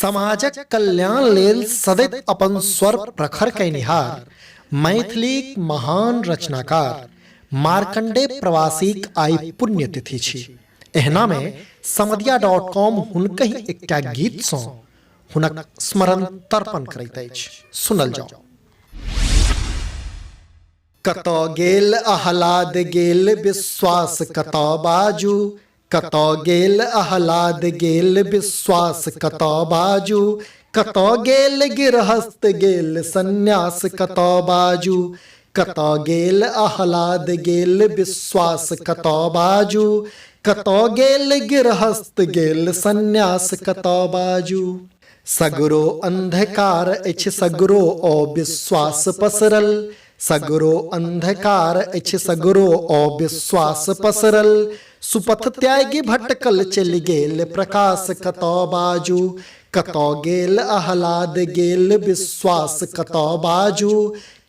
समाजक कल्याण लेल सदैत अपन स्वर प्रखर कयनिहार मैथिलीक महान रचनाकार मार्कंडेय प्रवासीक आइ पुण्यतिथि छी। एहनामे समदिया.com हुनकहि एकटा गीत सँ हुनक स्मरण तर्पण करैत अछि। सुनल जाओ। कतौ गेल आह्लाद गेल विश्वास कतौ बाजू, कतौ गेल आह्लाद गेल विश्वास कतौ बाजू, कतौ गेल गिरहस्त गेल सन्यास कतौ बाजू, कतौ गेल आह्लाद गेल विश्वास कतौ बाजू, कतौ गेल गिरहस्त गेल सन्यास कतौ बाजू। सगरो अंधकार अछि सगरो अविश्वास पसरल, सगरो अंधकार अछि सगरो अविश्वास पसरल, सुपथ त्यागी भटकल चलि गेल प्रकाश कतौ बाजू, कतौ गेल आह्लाद गेल विश्वास कतौ बाजू,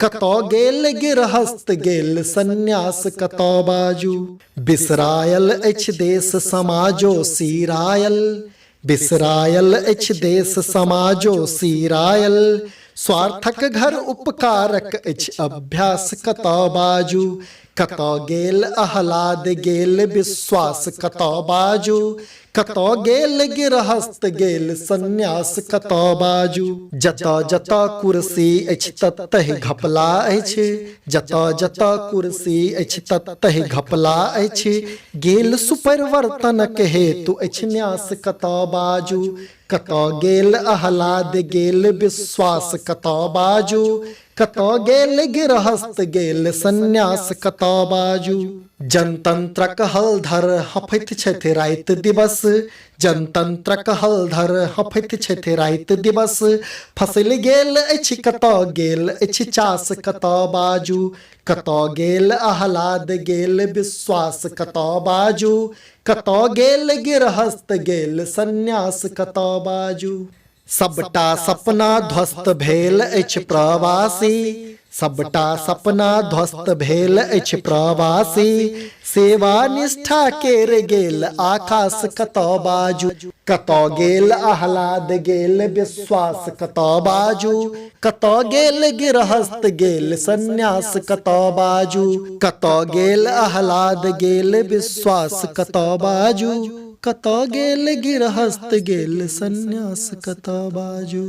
कतौ गेल गिरहस्त गेल सन्यास कतौ बाजू। बिसरायल अछि देश समाजो सिरायल, बिसरायल अछि देश समाजो सिरायल, स्वार्थक घर उपकारक अछि अभ्यास कतौ बाजू, कतौ गेल आह्लाद गेल विश्वास कतौ बाजू, कतौ गेल गिरहस्त गेल सन्यास कतौ बाजू। जतऽ जतऽ कुर्सी अछि ततहि घपला अछि, जतऽ जतऽ कुर्सी अछि ततहि घपला अछि, गेल सुपरिवर्तनक हेतु अछि न्यास कतौ बाजू, कतौ गेल आह्लाद गेल विश्वास कतौ बाजू, कतौ गेल गिरहस्त गेल सन्यास कतौ बाजू। जनतंत्रक हलधर हफैत छथि राति दिवस, जनतंत्रक हलधर हफैत छथि राति दिवस, फसलि गेल अछि कतौ गेल अछि चास कतौ बाजू, कतौ गेल आह्लाद गेल विश्वास कतौ बाजू, कतौ गेल गिरहस्त गेल सन्यास कतौ बाजू। सबटा सपना ध्वस्त भेल अछि प्रवासी, सबटा सपना ध्वस्त भेल अछि प्रवासी, सेवा निष्ठा केर गेल आकाश कतौ बाजू, कतौ गेल आह्लाद गेल विश्वास कतौ बाजू, कतौ गेल गिरहस्त गेल सन्यास कतौ बाजू, कतौ गेल आह्लाद गेल विश्वास कतौ बाजू, कतौ गेल गिरहस्त गेल सन्यास कतौ बाजू।